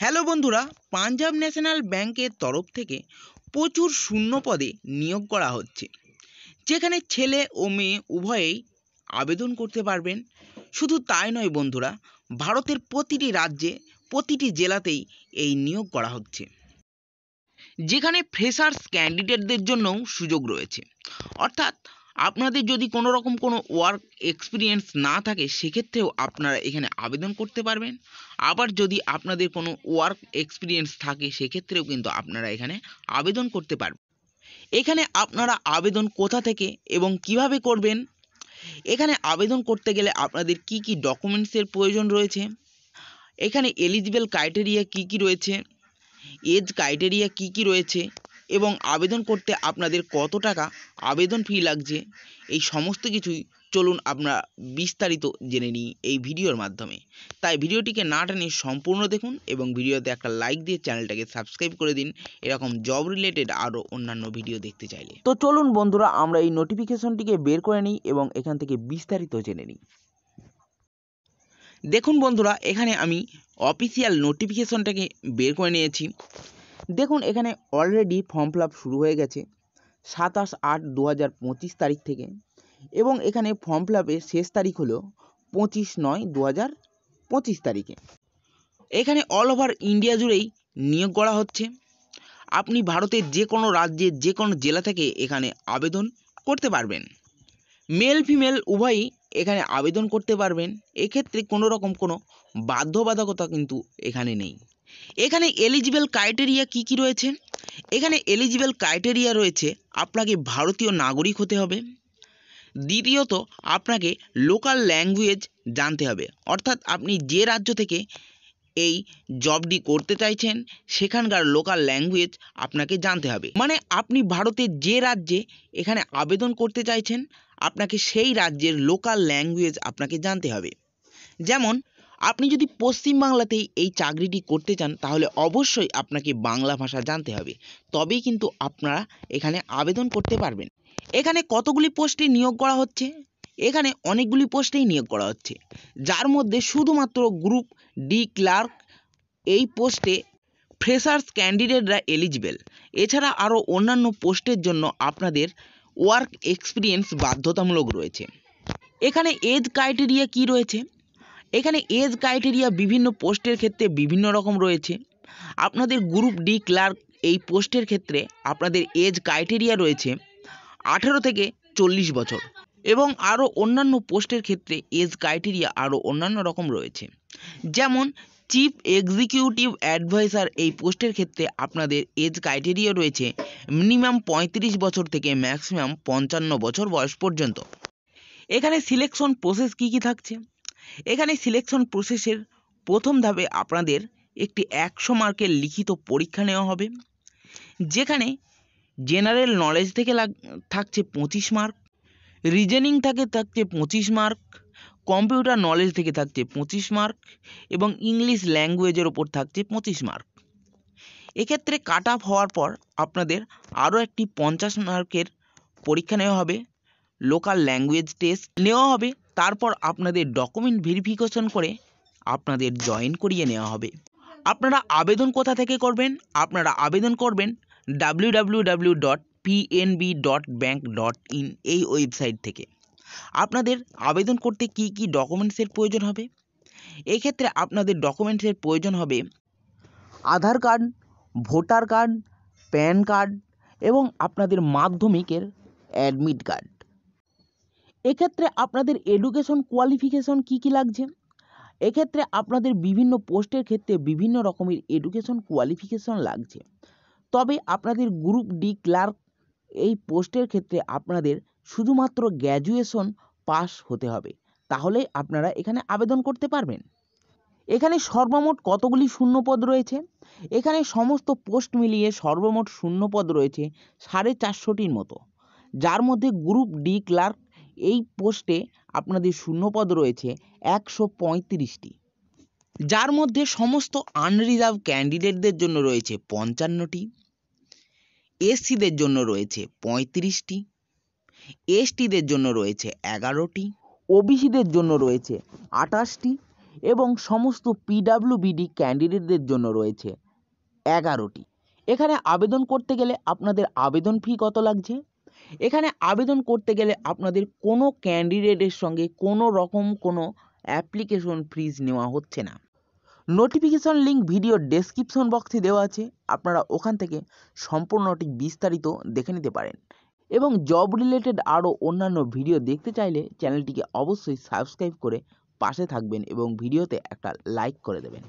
Hello বন্ধুরা, Punjab national ব্যাংকের তরফ থেকে প্রচুর শূন্য পদে নিয়োগ করা হচ্ছে, যেখানে ছেলে ও মেয়ে উভয়েই আবেদন করতে পারবেন। শুধু তাই নয় বন্ধুরা, ভারতের প্রতিটি রাজ্যে প্রতিটি জেলাতেই এই নিয়োগ করা হচ্ছে, যেখানে ফ্রেশার্স ক্যান্ডিডেটদের জন্যও সুযোগ রয়েছে। অর্থাৎ আপনাদের যদি কোনো রকম কোনো ওয়ার্ক এক্সপিরিয়েন্স না থাকে, সেক্ষেত্রেও আপনারা এখানে আবেদন করতে পারবেন। আবার যদি আপনাদের কোনো ওয়ার্ক এক্সপিরিয়েন্স থাকে, সেক্ষেত্রেও কিন্তু আপনারা এখানে আবেদন করতে পারবেন। এখানে আপনারা আবেদন কোথা থেকে এবং কিভাবে করবেন, এখানে আবেদন করতে গেলে আপনাদের কি কি ডকুমেন্টসের প্রয়োজন রয়েছে, এখানে এলিজিবল ক্রাইটেরিয়া কি কি রয়েছে, এজ ক্রাইটেরিয়া কি কি রয়েছে এবং আবেদন করতে আপনাদের কত টাকা আবেদন ফি লাগছে, এই সমস্ত কিছুই চলুন আমরা বিস্তারিত জেনে নিই এই ভিডিওর মাধ্যমে। তাই ভিডিওটিকে না টেনে সম্পূর্ণ দেখুন এবং ভিডিওতে একটা লাইক দিয়ে চ্যানেলটাকে সাবস্ক্রাইব করে দিন এরকম জব রিলেটেড আরও অন্যান্য ভিডিও দেখতে চাইলে। তো চলুন বন্ধুরা, আমরা এই নোটিফিকেশনটিকে বের করে নিই এবং এখান থেকে বিস্তারিত জেনে নিই। দেখুন বন্ধুরা, এখানে আমি অফিসিয়াল নোটিফিকেশনটাকে বের করে নিয়েছি। দেখুন, এখানে অলরেডি ফর্ম ফিল আপ শুরু হয়ে গেছে 27/8/2025 তারিখ থেকে, এবং এখানে ফর্ম ফিল আপের শেষ তারিখ হলো 25/9/2025 তারিখে। এখানে অল ওভার ইন্ডিয়া জুড়েই নিয়োগ করা হচ্ছে। আপনি ভারতের যে কোনো রাজ্যের যে কোনো জেলা থেকে এখানে আবেদন করতে পারবেন। মেল ফিমেল উভয়ই এখানে আবেদন করতে পারবেন। এক্ষেত্রে কোনো রকম কোনো বাধ্যবাধকতা কিন্তু এখানে নেই। এখানে এলিজিবল ক্রাইটেরিয়া কি কি রয়েছে, এখানে এলিজিবল ক্রাইটেরিয়া রয়েছে আপনাকে ভারতীয় নাগরিক হতে হবে। দ্বিতীয়ত, আপনাকে লোকাল ল্যাঙ্গুয়েজ জানতে হবে, অর্থাৎ আপনি যে রাজ্য থেকে এই জবটি করতে চাইছেন সেখানকার লোকাল ল্যাঙ্গুয়েজ আপনাকে জানতে হবে। মানে আপনি ভারতের যে রাজ্যে এখানে আবেদন করতে চাইছেন, আপনাকে সেই রাজ্যের লোকাল ল্যাঙ্গুয়েজ আপনাকে জানতে হবে। যেমন আপনি যদি পশ্চিমবাংলাতেই এই চাকরিটি করতে চান, তাহলে অবশ্যই আপনাকে বাংলা ভাষা জানতে হবে, তবেই কিন্তু আপনারা এখানে আবেদন করতে পারবেন। এখানে কতগুলি পোস্টে নিয়োগ করা হচ্ছে, এখানে অনেকগুলি পোস্টেই নিয়োগ করা হচ্ছে, যার মধ্যে শুধুমাত্র গ্রুপ ডি ক্লার্ক এই পোস্টে ফ্রেশার্স ক্যান্ডিডেটরা এলিজিবল। এছাড়া আরও অন্যান্য পোস্টের জন্য আপনাদের ওয়ার্ক এক্সপিরিয়েন্স বাধ্যতামূলক রয়েছে। এখানে এজ ক্রাইটেরিয়া কি রয়েছে, এখানে এজ ক্রাইটেরিয়া বিভিন্ন পোস্টের ক্ষেত্রে বিভিন্ন রকম রয়েছে। আপনাদের গ্রুপ ডি ক্লার্ক এই পোস্টের ক্ষেত্রে আপনাদের এজ ক্রাইটেরিয়া রয়েছে 18 থেকে 40 বছর, এবং আরও অন্যান্য পোস্টের ক্ষেত্রে এজ ক্রাইটেরিয়া আরও অন্যান্য রকম রয়েছে। যেমন চিফ এক্সিকিউটিভ অ্যাডভাইজার এই পোস্টের ক্ষেত্রে আপনাদের এজ ক্রাইটেরিয়া রয়েছে মিনিমাম 35 বছর থেকে ম্যাক্সিমাম 55 বছর বয়স পর্যন্ত। এখানে সিলেকশন প্রসেস কি কি থাকছে, এখানে সিলেকশন প্রসেসের প্রথম ধাপে আপনাদের একটি 100 মার্কের লিখিত পরীক্ষা নেওয়া হবে, যেখানে জেনারেল নলেজ থেকে থাকছে 25 মার্ক, রিজনিং থাকছে 25 মার্ক, কম্পিউটার নলেজ থেকে থাকছে 25 মার্ক এবং ইংলিশ ল্যাঙ্গুয়েজের ওপর থাকছে 25 মার্ক। এক্ষেত্রে কাট অফ হওয়ার পর আপনাদের আরও একটি 50 মার্কের পরীক্ষা নেওয়া হবে, লোকাল ল্যাঙ্গুয়েজ টেস্ট নেওয়া হবে। তারপর আপনাদের ডকুমেন্ট ভেরিফিকেশন করে আপনাদের জয়েন করিয়ে নেওয়া হবে। আপনারা আবেদন কোথা থেকে করবেন, আপনারা আবেদন করবেন www.pnb.bank.in এই ওয়েবসাইট থেকে। আপনাদের আবেদন করতে কি কি ডকুমেন্টসের প্রয়োজন হবে, এক্ষেত্রে আপনাদের ডকুমেন্টসের প্রয়োজন হবে Aadhaar card, voter card, PAN card এবং আপনাদের মাধ্যমিকের অ্যাডমিট কার্ড। এক্ষেত্রে আপনাদের এডুকেশন কোয়ালিফিকেশন কি কি লাগছে, এক্ষেত্রে আপনাদের বিভিন্ন পোস্টের ক্ষেত্রে বিভিন্ন রকমের এডুকেশন কোয়ালিফিকেশন লাগছে। তবে আপনাদের গ্রুপ ডি ক্লার্ক এই পোস্টের ক্ষেত্রে আপনাদের শুধুমাত্র গ্র্যাজুয়েশন পাস হতে হবে, তাহলে আপনারা এখানে আবেদন করতে পারবেন। এখানে সর্বমোট কতগুলি শূন্যপদ রয়েছে, এখানে সমস্ত পোস্ট মিলিয়ে সর্বমোট শূন্যপদ রয়েছে 450টির মতো, যার মধ্যে গ্রুপ ডি ক্লার্ক এই পোস্টে আপনাদের শূন্যপদ রয়েছে 135টি, যার মধ্যে সমস্ত আনরিজার্ভ ক্যান্ডিডেটদের জন্য রয়েছে 55টি, এসসিদের জন্য রয়েছে 35টি, এসটিদের জন্য রয়েছে 11টি, ওবিসিদের জন্য রয়েছে 28টি এবং সমস্ত পিডাব্লিউবিডি ক্যান্ডিডেটদের জন্য রয়েছে 11টি। এখানে আবেদন করতে গেলে আপনাদের আবেদন ফি কত লাগছে? এখানে আবেদন করতে গেলে আপনাদের কোনো ক্যান্ডিডেটের সঙ্গে কোনো রকম কোনো অ্যাপ্লিকেশন ফিজ নেওয়া হচ্ছে না। নোটিফিকেশন লিঙ্ক ভিডিও ডেসক্রিপশন বক্সে দেওয়া আছে, আপনারা ওখান থেকে সম্পূর্ণটি বিস্তারিত দেখে নিতে পারেন। এবং জব রিলেটেড আরও অন্যান্য ভিডিও দেখতে চাইলে চ্যানেলটিকে অবশ্যই সাবস্ক্রাইব করে পাশে থাকবেন এবং ভিডিওতে একটা লাইক করে দেবেন।